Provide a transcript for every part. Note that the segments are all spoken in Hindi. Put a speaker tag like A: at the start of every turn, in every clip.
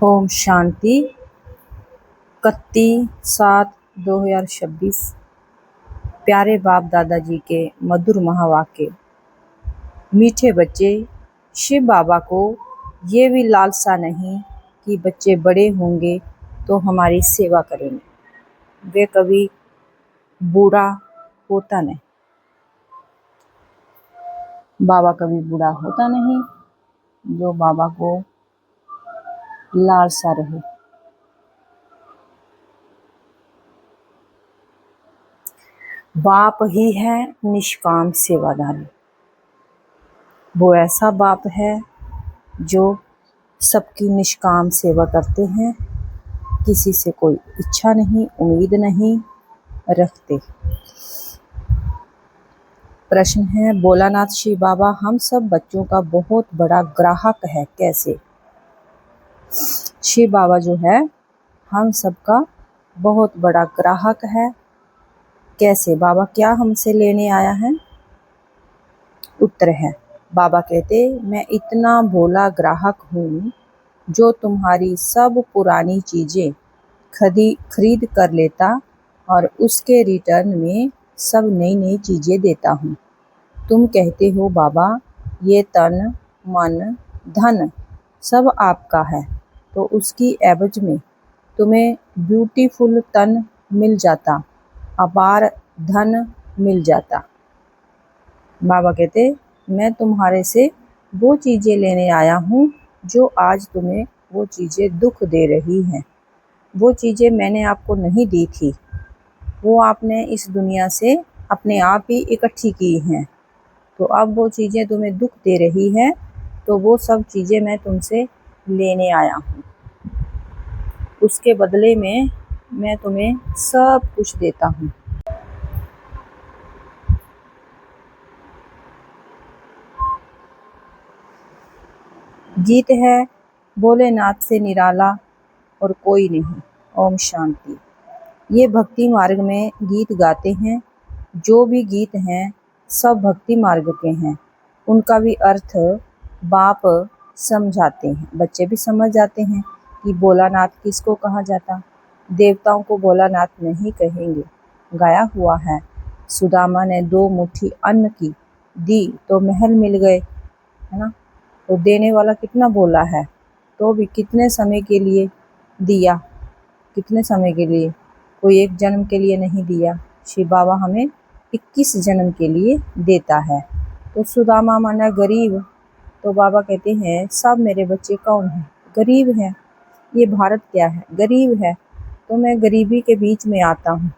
A: ओम शांति। 31/7/2026 प्यारे बाप दादाजी के मधुर महावाक्य। मीठे बच्चे, शिव बाबा को ये भी लालसा नहीं कि बच्चे बड़े होंगे तो हमारी सेवा करेंगे। वे कभी बूढ़ा होता नहीं, बाबा कभी बूढ़ा होता नहीं। जो बाबा को लालसा रहे। बाप ही है निष्काम सेवादारी। वो ऐसा बाप है जो सबकी निष्काम सेवा करते हैं, किसी से कोई इच्छा नहीं, उम्मीद नहीं रखते। प्रश्न है, भोलानाथ शिव बाबा हम सब बच्चों का बहुत बड़ा ग्राहक है, कैसे? शिव बाबा जो है हम सबका बहुत बड़ा ग्राहक है, कैसे? बाबा क्या हमसे लेने आया है? उत्तर है, बाबा कहते मैं इतना भोला ग्राहक हूँ जो तुम्हारी सब पुरानी चीजें खरीद कर लेता और उसके रिटर्न में सब नई नई चीजें देता हूँ। तुम कहते हो बाबा ये तन मन धन सब आपका है, तो उसकी एवज में तुम्हें ब्यूटीफुल तन मिल जाता, अपार धन मिल जाता। बाबा कहते मैं तुम्हारे से वो चीजें लेने आया हूँ जो आज तुम्हें वो चीजें दुख दे रही हैं। वो चीजें मैंने आपको नहीं दी थी, वो आपने इस दुनिया से अपने आप ही इकट्ठी की हैं। तो अब वो चीजें तुम्हें दुख दे रही हैं, तो वो सब चीजें मैं तुमसे लेने आया हूँ। उसके बदले में मैं तुम्हें सब कुछ देता हूँ। गीत है, भोलेनाथ से निराला और कोई नहीं। ओम शांति। ये भक्ति मार्ग में गीत गाते हैं। जो भी गीत हैं सब भक्ति मार्ग के हैं। उनका भी अर्थ बाप समझाते हैं, बच्चे भी समझ जाते हैं कि भोलानाथ किसको कहा जाता। देवताओं को भोलानाथ नहीं कहेंगे। गाया हुआ है, सुदामा ने 2 मुट्ठी अन्न की दी तो महल मिल गए, है ना। तो देने वाला कितना भोला है, तो भी कितने समय के लिए दिया, कितने समय के लिए, कोई एक जन्म के लिए नहीं दिया। शिव बाबा हमें 21 जन्म के लिए देता है। तो सुदामा माना गरीब, तो बाबा कहते हैं सब मेरे बच्चे कौन हैं? गरीब हैं। ये भारत क्या है? गरीब है। तो मैं गरीबी के बीच में आता हूँ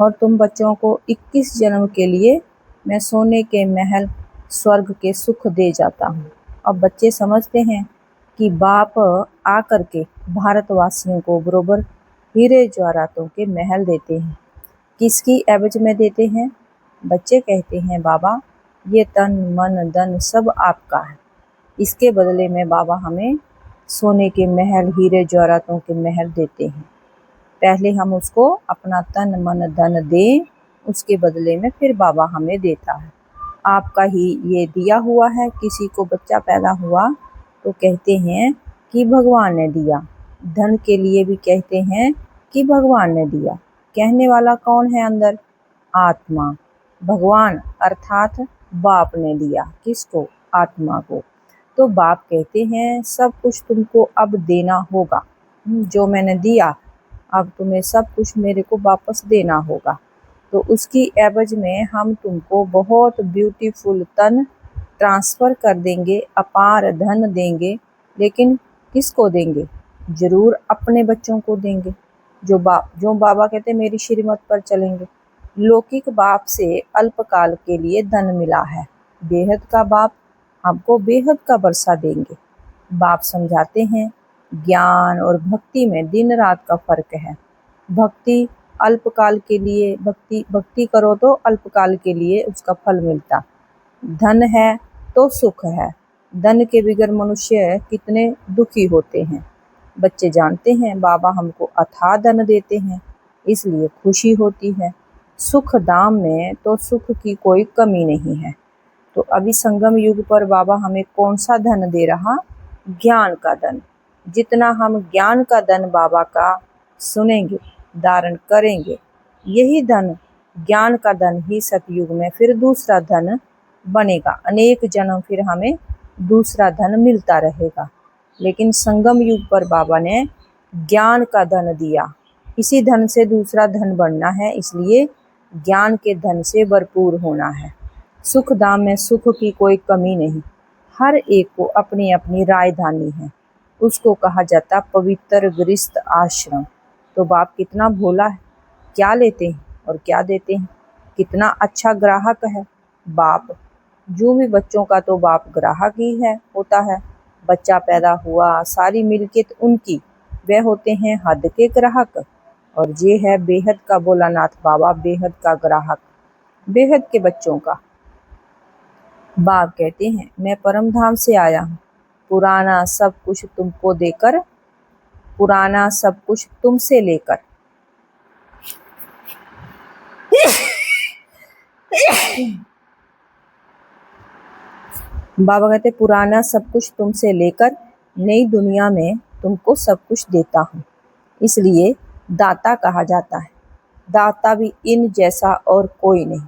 A: और तुम बच्चों को 21 जन्म के लिए मैं सोने के महल स्वर्ग के सुख दे जाता हूँ। अब बच्चे समझते हैं कि बाप आकर के भारतवासियों को बरोबर हीरे जवाहरातों के महल देते हैं। किसकी एवज में देते हैं? बच्चे कहते हैं बाबा ये तन मन धन सब आपका है, इसके बदले में बाबा हमें सोने के महल हीरे जवाहरातों के महल देते हैं। पहले हम उसको अपना तन मन धन दें, उसके बदले में फिर बाबा हमें देता है। आपका ही ये दिया हुआ है। किसी को बच्चा पैदा हुआ तो कहते हैं कि भगवान ने दिया। धन के लिए भी कहते हैं कि भगवान ने दिया। कहने वाला कौन है अंदर? आत्मा। भगवान अर्थात बाप ने दिया। किसको? आत्मा को। तो बाप कहते हैं सब कुछ तुमको अब देना होगा। जो मैंने दिया अब तुम्हें सब कुछ मेरे को वापस देना होगा। तो उसकी एवज में हम तुमको बहुत ब्यूटीफुल तन ट्रांसफ़र कर देंगे, अपार धन देंगे। लेकिन किसको देंगे? जरूर अपने बच्चों को देंगे, जो बाबा कहते मेरी श्रीमत पर चलेंगे। लौकिक बाप से अल्पकाल के लिए धन मिला है, बेहद का बाप हमको बेहद का वर्षा देंगे। बाप समझाते हैं ज्ञान और भक्ति में दिन रात का फर्क है। भक्ति अल्पकाल के लिए, भक्ति करो तो अल्पकाल के लिए उसका फल मिलता। धन है तो सुख है। धन के बिगर मनुष्य कितने दुखी होते हैं। बच्चे जानते हैं बाबा हमको अथाह धन देते हैं, इसलिए खुशी होती है। सुख धाम में तो सुख की कोई कमी नहीं है। तो अभी संगम युग पर बाबा हमें कौन सा धन दे रहा? ज्ञान का धन। जितना हम ज्ञान का धन बाबा का सुनेंगे, धारण करेंगे, यही धन, ज्ञान का धन ही सतयुग में फिर दूसरा धन बनेगा। अनेक जन्म फिर हमें दूसरा धन मिलता रहेगा। लेकिन संगम युग पर बाबा ने ज्ञान का धन दिया। इसी धन से दूसरा धन बढ़ना है, इसलिए ज्ञान के धन से भरपूर होना है। सुख धाम में सुख की कोई कमी नहीं। हर एक को अपनी अपनी राजधानी है। उसको कहा जाता पवित्र गृहस्थ आश्रम। तो बाप कितना भोला है, क्या लेते हैं और क्या देते हैं। कितना अच्छा ग्राहक है बाप। जो भी बच्चों का तो बाप ग्राहक ही है, होता है। बच्चा पैदा हुआ, सारी मिल्कियत उनकी, वे होते हैं हद के ग्राहक। और ये है बेहद का भोलानाथ बाबा, बेहद का ग्राहक, बेहद के बच्चों का। बाप कहते हैं मैं परम धाम से आया हूँ, पुराना सब कुछ तुमको देकर, पुराना सब कुछ तुमसे लेकर। बाबा कहते पुराना सब कुछ तुमसे लेकर नई दुनिया में तुमको सब कुछ देता हूँ। इसलिए दाता कहा जाता है। दाता भी इन जैसा और कोई नहीं।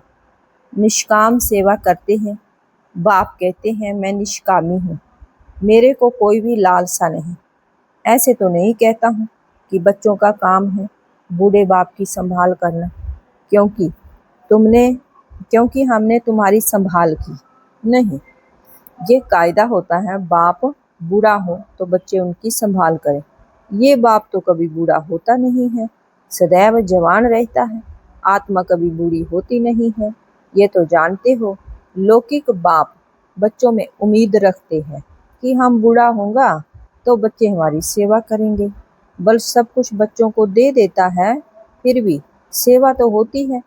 A: निष्काम सेवा करते हैं। बाप कहते हैं मैं निष्कामी हूँ, मेरे को कोई भी लालसा नहीं। ऐसे तो नहीं कहता हूँ कि बच्चों का काम है बूढ़े बाप की संभाल करना, क्योंकि हमने तुम्हारी संभाल की। नहीं, ये कायदा होता है बाप बूढ़ा हो तो बच्चे उनकी संभाल करें। ये बाप तो कभी बूढ़ा होता नहीं है, सदैव जवान रहता है। आत्मा कभी बूढ़ी होती नहीं है, ये तो जानते हो। लौकिक बाप बच्चों में उम्मीद रखते हैं कि हम बूढ़ा होगा तो बच्चे हमारी सेवा करेंगे। बल सब कुछ बच्चों को दे देता है, फिर भी सेवा तो होती है।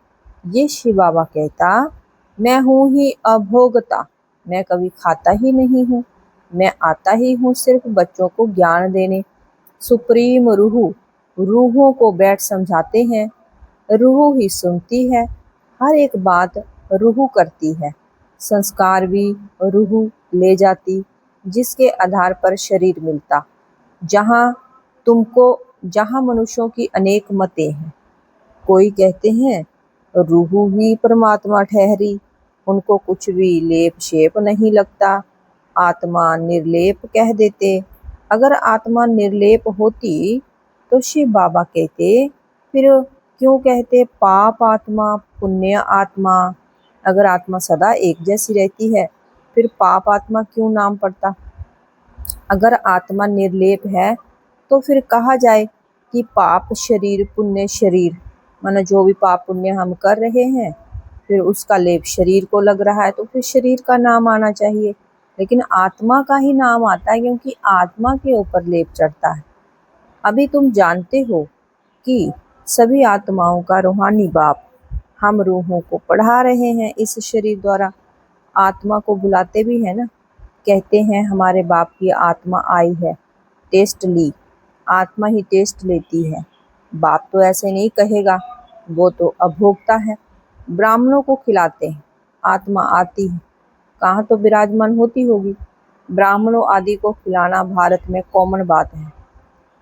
A: ये शिव बाबा कहता मैं हूँ ही अभोगता, मैं कभी खाता ही नहीं हूँ, मैं आता ही हूँ सिर्फ बच्चों को ज्ञान देने। सुप्रीम रूहों को बैठ समझाते हैं। रूह ही सुनती है, हर एक बात रूह करती है। संस्कार भी रूह ले जाती, जिसके आधार पर शरीर मिलता। जहाँ मनुष्यों की अनेक मतें हैं। कोई कहते हैं रूह ही परमात्मा ठहरी, उनको कुछ भी लेप शेप नहीं लगता, आत्मा निर्लेप कह देते। अगर आत्मा निर्लेप होती तो शिव बाबा कहते फिर क्यों कहते पाप आत्मा पुण्य आत्मा। अगर आत्मा सदा एक जैसी रहती है फिर पाप आत्मा क्यों नाम पड़ता। अगर आत्मा निर्लेप है तो फिर कहा जाए कि पाप शरीर पुण्य शरीर, माना जो भी पाप पुण्य हम कर रहे हैं फिर उसका लेप शरीर को लग रहा है तो फिर शरीर का नाम आना चाहिए। लेकिन आत्मा का ही नाम आता है, क्योंकि आत्मा के ऊपर लेप चढ़ता है। अभी तुम जानते हो कि सभी आत्माओं का रूहानी बाप हम रूहों को पढ़ा रहे हैं इस शरीर द्वारा। आत्मा को बुलाते भी है ना, कहते हैं हमारे बाप की आत्मा आई है, टेस्ट ली। आत्मा ही टेस्ट लेती है, बाप तो ऐसे नहीं कहेगा, वो तो अभोक्ता है। ब्राह्मणों को खिलाते हैं, आत्मा आती है, कहाँ तो विराजमान होती होगी। ब्राह्मणों आदि को खिलाना भारत में कॉमन बात है।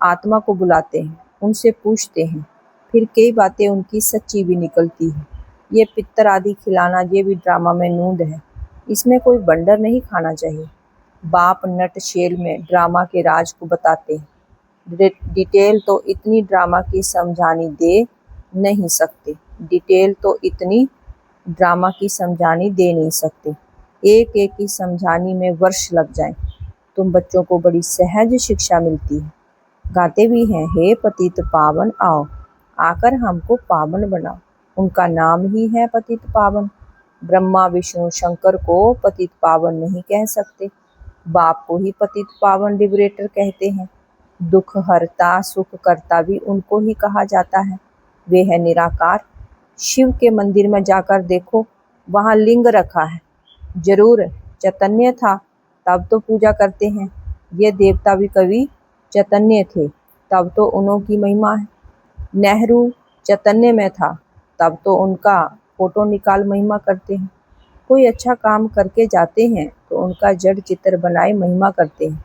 A: आत्मा को बुलाते हैं, उनसे पूछते हैं, फिर कई बातें उनकी सच्ची भी निकलती है। ये पित्तर आदि खिलाना ये भी ड्रामा में नूंद है, इसमें कोई बंडर नहीं खाना चाहिए। बाप नट शेल में ड्रामा के राज को बताते हैं। डिटेल तो इतनी ड्रामा की समझानी दे नहीं सकते, डिटेल तो इतनी ड्रामा की समझानी दे नहीं सकते। एक एक की समझानी में वर्ष लग जाएं। तुम बच्चों को बड़ी सहज शिक्षा मिलती है। गाते भी हैं हे पतित पावन आओ, आकर हमको पावन बनाओ। उनका नाम ही है पतित पावन। ब्रह्मा विष्णु शंकर को पतित पावन नहीं कह सकते, बाप को ही पतित पावन लिबरेटर कहते हैं। दुख हरता सुख करता भी उनको ही कहा जाता है। वे है निराकार। शिव के मंदिर में जाकर देखो, वहाँ लिंग रखा है। जरूर चैतन्य था तब तो पूजा करते हैं। ये देवता भी कभी चैतन्य थे, तब तो उन्हों की महिमा है। नेहरू चैतन्य में था तब तो उनका फोटो निकाल महिमा करते हैं। कोई अच्छा काम करके जाते हैं तो उनका जड़ चित्र बनाए महिमा करते हैं।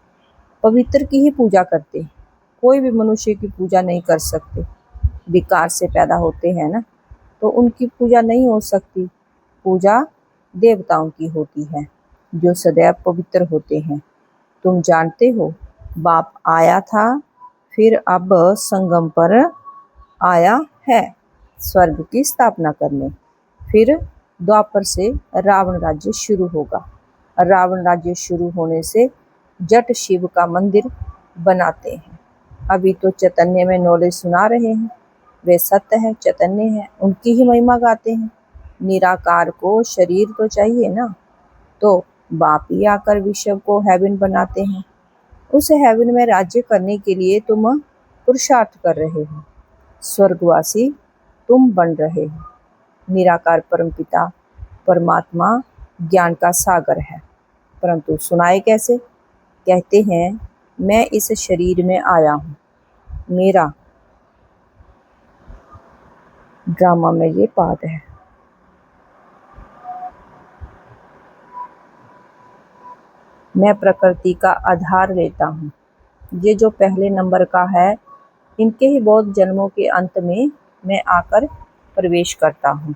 A: पवित्र की ही पूजा करते हैं। कोई भी मनुष्य की पूजा नहीं कर सकते। विकार से पैदा होते हैं ना, तो उनकी पूजा नहीं हो सकती। पूजा देवताओं की होती है जो सदैव पवित्र होते हैं। तुम जानते हो बाप आया था, फिर अब संगम पर आया है स्वर्ग की स्थापना करने। फिर द्वापर से रावण राज्य शुरू होगा। रावण राज्य शुरू होने से जट शिव का मंदिर बनाते हैं। अभी तो चैतन्य में नॉलेज सुना रहे हैं। वे सत्य है, चैतन्य है, उनकी ही महिमा गाते हैं। निराकार को शरीर तो चाहिए ना, तो बाप ही आकर विश्व को हेवन बनाते हैं। उस हेवन में राज्य करने के लिए तुम पुरुषार्थ कर रहे हो। स्वर्गवासी तुम बन रहे हो। निराकार परमपिता परमात्मा ज्ञान का सागर है, परंतु सुनाए कैसे? कहते हैं मैं इस शरीर में आया हूँ। मेरा ड्रामा में ये पार्ट है। मैं प्रकृति का आधार लेता हूँ। ये जो पहले नंबर का है, इनके ही बहुत जन्मों के अंत में मैं आकर प्रवेश करता हूँ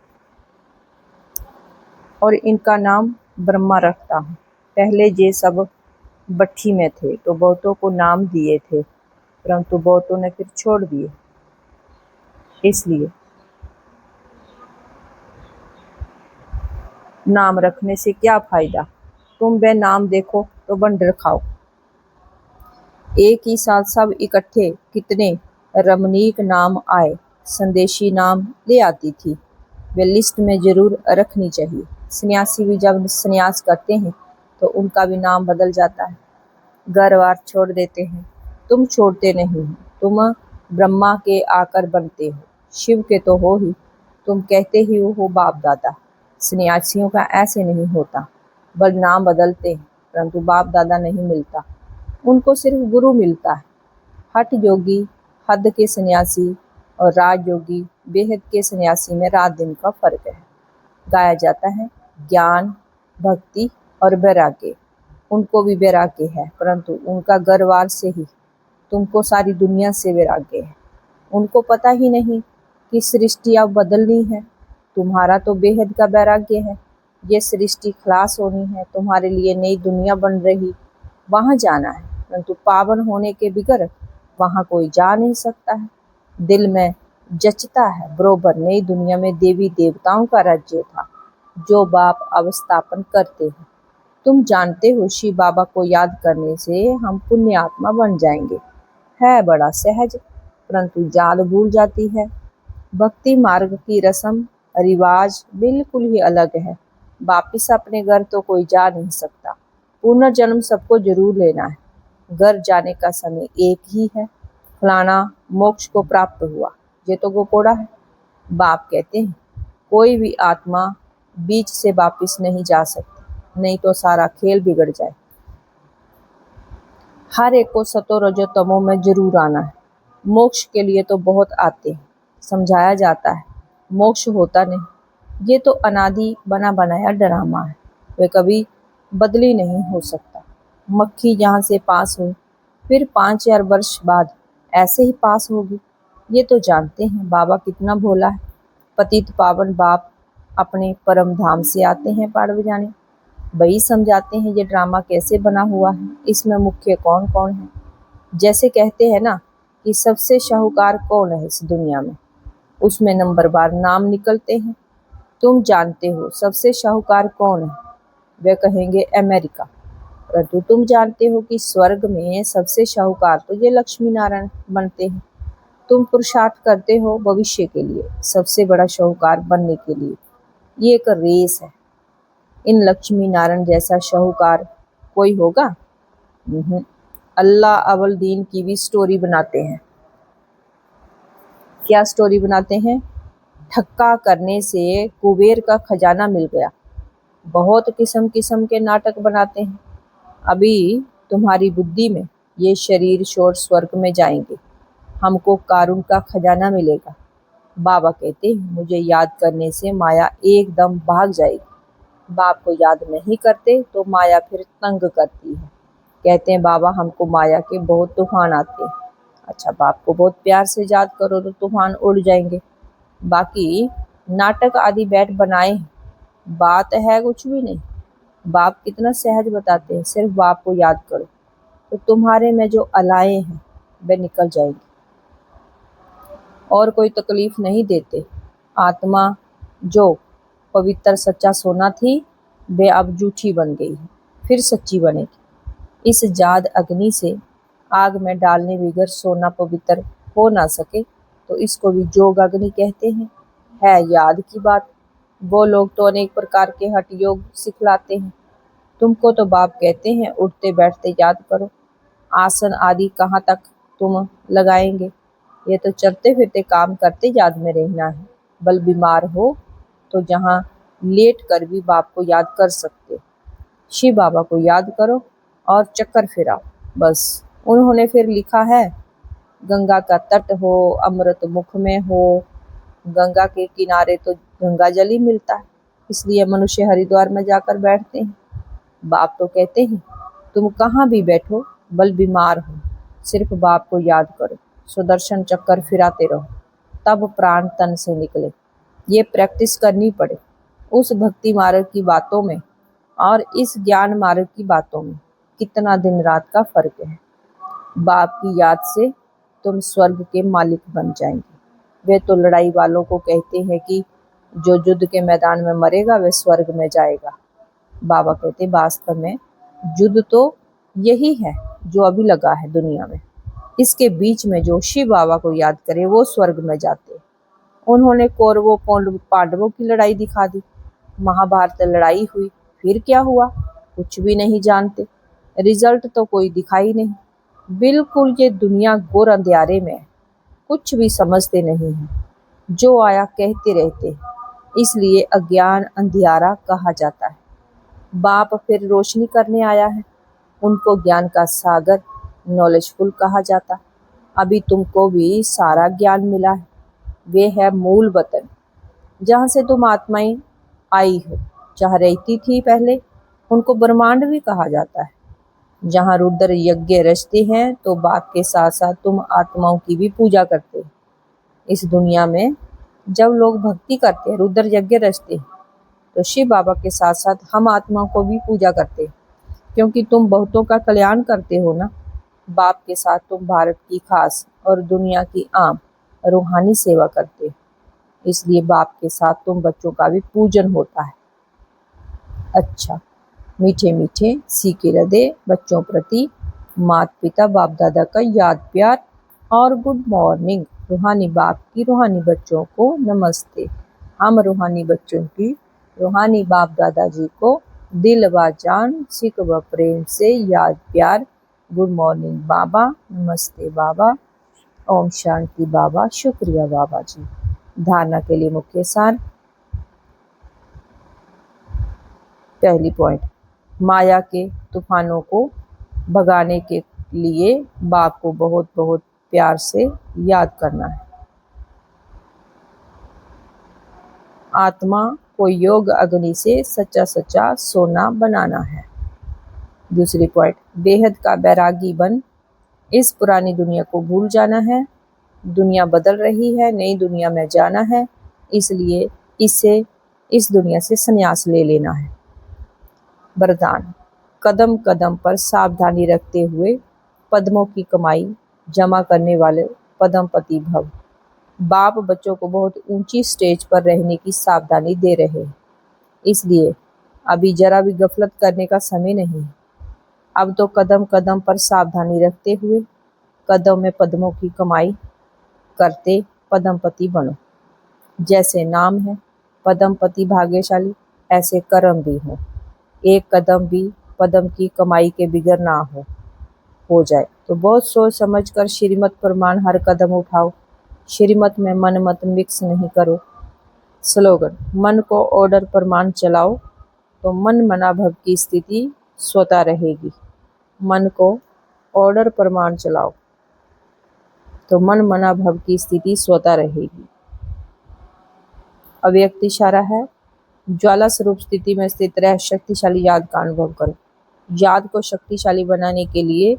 A: और इनका नाम ब्रह्मा रखता हूँ। पहले ये सब भट्ठी में थे तो बहुतों को नाम दिए थे, परंतु बहुतों ने फिर छोड़ दिए। इसलिए नाम रखने से क्या फायदा? तुम वे नाम देखो तो बंडर खाओ। एक ही साथ सब इकट्ठे कितने रमणीक नाम आए। संदेशी नाम ले आती थी, वे लिस्ट में जरूर रखनी चाहिए। सन्यासी भी जब सन्यास करते हैं तो उनका भी नाम बदल जाता है। घर बार छोड़ देते हैं। तुम छोड़ते नहीं हो, तुम ब्रह्मा के आकर बनते हो, शिव के तो हो ही। तुम कहते ही हो बाप दादा। सन्यासियों का ऐसे नहीं होता, बल नाम बदलते हैं, परंतु बाप दादा नहीं मिलता, उनको सिर्फ गुरु मिलता है। हठ योगी हद के सन्यासी और राज योगी बेहद के सन्यासी में रात दिन का फर्क है। गाया जाता है ज्ञान, भक्ति और वैराग्य। उनको भी वैराग्य है, परंतु उनका गर्वार से ही। तुमको सारी दुनिया से वैराग्य है। उनको पता ही नहीं कि सृष्टि अब बदलनी है। तुम्हारा तो बेहद का वैराग्य है। ये सृष्टि खलास होनी है, तुम्हारे लिए नई दुनिया बन रही, वहाँ जाना है, परंतु पावन होने के बिगर वहाँ कोई जा नहीं सकता है। दिल में जचता है बरोबर नई दुनिया में देवी देवताओं का राज्य था जो बाप अवस्थापन करते हैं। तुम जानते हो शिव बाबा को याद करने से हम पुण्य आत्मा बन जाएंगे। है बड़ा सहज, परंतु जाल भूल जाती है। भक्ति मार्ग की रस्म रिवाज बिल्कुल ही अलग है। वापिस अपने घर तो कोई जा नहीं सकता। पुनर्जन्म सबको जरूर लेना है। घर जाने का समय एक ही है। फलाना मोक्ष को प्राप्त हुआ, ये तो गोकोड़ा है। बाप कहते हैं कोई भी आत्मा बीच से वापिस नहीं जा सकती, नहीं तो सारा खेल बिगड़ जाए। हर एक को सतो रजो तमो में जरूर आना है। मोक्ष के लिए तो बहुत आते हैं, समझाया जाता है, मोक्ष होता नहीं। ये तो अनादि बना बनाया ड्रामा है, वे कभी बदली नहीं हो सकता। मक्खी जहाँ से पास हो फिर 5000 वर्ष बाद ऐसे ही पास होगी। ये तो जानते हैं बाबा कितना भोला है। पतित पावन बाप अपने परम धाम से आते हैं पाड़ बजाने। वही समझाते हैं ये ड्रामा कैसे बना हुआ है, इसमें मुख्य कौन कौन है। जैसे कहते हैं ना कि सबसे शाहूकार कौन है इस दुनिया में, उसमें नंबरवार नाम निकलते हैं। तुम जानते हो सबसे शाहूकार कौन है, वे कहेंगे अमेरिका, परंतु तुम जानते हो कि स्वर्ग में सबसे शाहूकार तो ये लक्ष्मी नारायण बनते हैं। तुम पुरुषार्थ करते हो भविष्य के लिए, सबसे बड़ा शाहूकार बनने के लिए। ये एक रेस है। इन लक्ष्मी नारायण जैसा शाहूकार कोई होगा? अल्लाह अवल दीन की भी स्टोरी बनाते हैं। क्या स्टोरी बनाते हैं? ठक्का करने से कुबेर का खजाना मिल गया। बहुत किस्म किस्म के नाटक बनाते हैं। अभी तुम्हारी बुद्धि में ये शरीर छोड़ स्वर्ग में जाएंगे, हमको कारून का खजाना मिलेगा। बाबा कहते हैं मुझे याद करने से माया एकदम भाग जाएगी। बाप को याद नहीं करते तो माया फिर तंग करती है। कहते हैं बाबा हमको माया के बहुत तूफान आते हैं। अच्छा, बाप को बहुत प्यार से याद करो तो तूफान उड़ जाएंगे। बाकी नाटक आदि बैठ बनाए हैं, बात है कुछ भी नहीं। बाप कितना सहज बताते हैं, सिर्फ बाप को याद करो तो तुम्हारे में जो अलाएं हैं वे निकल जाएंगी और कोई तकलीफ नहीं देते। आत्मा जो पवित्र सच्चा सोना थी वे अब जूठी बन गई है, फिर सच्ची बनेगी। इस जाद अग्नि से आग में डालने बगैर सोना पवित्र हो ना सके तो इसको भी जोग अग्नि कहते हैं। है याद की बात, वो लोग तो अनेक प्रकार के हठ योग सिखलाते हैं। तुमको तो बाप कहते हैं उठते बैठते याद करो। आसन आदि कहाँ तक तुम लगाएंगे? ये तो चलते फिरते काम करते याद में रहना है। बल बीमार हो तो जहाँ लेट कर भी बाप को याद कर सकते। शिव बाबा को याद करो और चक्कर फिराओ बस। उन्होंने फिर लिखा है, गंगा का तट हो अमृत मुख में हो। गंगा के किनारे तो गंगा जल ही मिलता है, इसलिए मनुष्य हरिद्वार में जाकर बैठते हैं। बाप तो कहते हैं तुम कहाँ भी बैठो, बल बीमार हो, सिर्फ बाप को याद करो, सुदर्शन चक्कर फिराते रहो, तब प्राण तन से निकले। ये प्रैक्टिस करनी पड़े। उस भक्ति मार्ग की बातों में और इस ज्ञान मार्ग की बातों में कितना दिन रात का फर्क है। बाप की याद से तुम स्वर्ग के मालिक बन जाएंगे। वे तो लड़ाई वालों को कहते हैं कि जो युद्ध के मैदान में मरेगा वह स्वर्ग में जाएगा। बाबा कहते वास्तव में युद्ध तो यही है जो अभी लगा है दुनिया में। इसके बीच में जो शिव बाबा को याद करे वो स्वर्ग में जाते। उन्होंने कौरवों पांडवों की लड़ाई दिखा दी। महाभारत लड़ाई हुई, फिर क्या हुआ कुछ भी नहीं जानते। रिजल्ट तो कोई दिखाई नहीं। बिल्कुल ये दुनिया घोर अंधियारे में है, कुछ भी समझते नहीं है, जो आया कहते रहते, इसलिए अज्ञान अंधियारा कहा जाता है। बाप फिर रोशनी करने आया है, उनको ज्ञान का सागर नॉलेजफुल कहा जाता। अभी तुमको भी सारा ज्ञान मिला है। वे है मूल वतन, जहाँ से तुम आत्माएं आई हो, जहाँ रहती थी पहले, उनको ब्रह्मांड भी कहा जाता है। जहाँ रुद्र यज्ञ रचते हैं तो बाप के साथ साथ तुम आत्माओं की भी पूजा करते हैं। इस दुनिया में जब लोग भक्ति करते हैं, रुद्र यज्ञ रचते हैं, तो शिव बाबा के साथ साथ हम आत्माओं को भी पूजा करते हैं, क्योंकि तुम बहुतों का कल्याण करते हो ना। बाप के साथ तुम भारत की खास और दुनिया की आम रूहानी सेवा करते हो, इसलिए बाप के साथ तुम बच्चों का भी पूजन होता है। अच्छा, मीठे मीठे सीखे हृदय बच्चों प्रति माता पिता बाप दादा का याद प्यार और गुड मॉर्निंग। रूहानी बाप की रूहानी बच्चों को नमस्ते। हम रूहानी बच्चों की रूहानी बाप दादाजी को दिल व जान सिक व प्रेम से याद प्यार। गुड मॉर्निंग बाबा, नमस्ते बाबा, ओम शांति बाबा, शुक्रिया बाबा जी। धारणा के लिए मुख्य सार। पहली पॉइंट, माया के तूफानों को भगाने के लिए बाप को बहुत बहुत प्यार से याद करना है। आत्मा को योग अग्नि से सच्चा सच्चा सोना बनाना है। दूसरी पॉइंट, बेहद का बैरागी बन इस पुरानी दुनिया को भूल जाना है। दुनिया बदल रही है, नई दुनिया में जाना है, इसलिए इस दुनिया से संन्यास ले लेना है। वरदान, कदम कदम पर सावधानी रखते हुए पद्मों की कमाई जमा करने वाले पद्मपति भव। बाप बच्चों को बहुत ऊंची स्टेज पर रहने की सावधानी दे रहे हैं, इसलिए अभी जरा भी गफलत करने का समय नहीं है। अब तो कदम कदम पर सावधानी रखते हुए कदम में पद्मों की कमाई करते पद्मपति बनो। जैसे नाम है पद्मपति भाग्यशाली, ऐसे कर्म भी हो। एक कदम भी पद्म की कमाई के बिगड़ ना हो जाए तो बहुत सोच समझ कर श्रीमत प्रमाण हर कदम उठाओ। श्रीमत में मन मत मिक्स नहीं करो। स्लोगन, मन को ऑर्डर प्रमाण चलाओ तो मन मना भव की स्थिति स्वतः रहेगी। मन को ऑर्डर प्रमाण चलाओ तो मन मना भव की स्थिति स्वतः रहेगी। अव्यक्त इशारा है। ज्वाला स्वरूप स्थिति में स्थित रह शक्तिशाली याद का अनुभव करो। याद को शक्तिशाली बनाने के लिए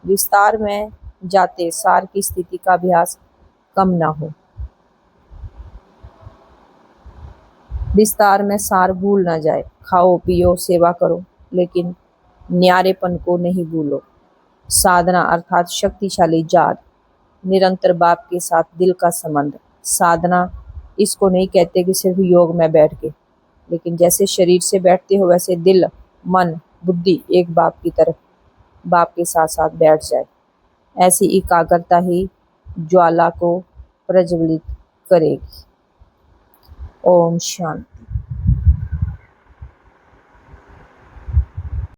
A: विस्तार में जाते सार की स्थिति का अभ्यास कम ना हो। विस्तार में सार भूल ना जाए। खाओ पियो सेवा करो, लेकिन न्यारेपन को नहीं भूलो। साधना अर्थात शक्तिशाली याद, निरंतर बाप के साथ दिल का संबंध। साधना इसको नहीं कहते कि सिर्फ योग में बैठ के, लेकिन जैसे शरीर से बैठते हो वैसे दिल, मन, बुद्धि एक बाप की तरफ, बाप के साथ साथ बैठ जाए। ऐसी एकाग्रता ही ज्वाला को प्रज्वलित करेगी। ओम शांति।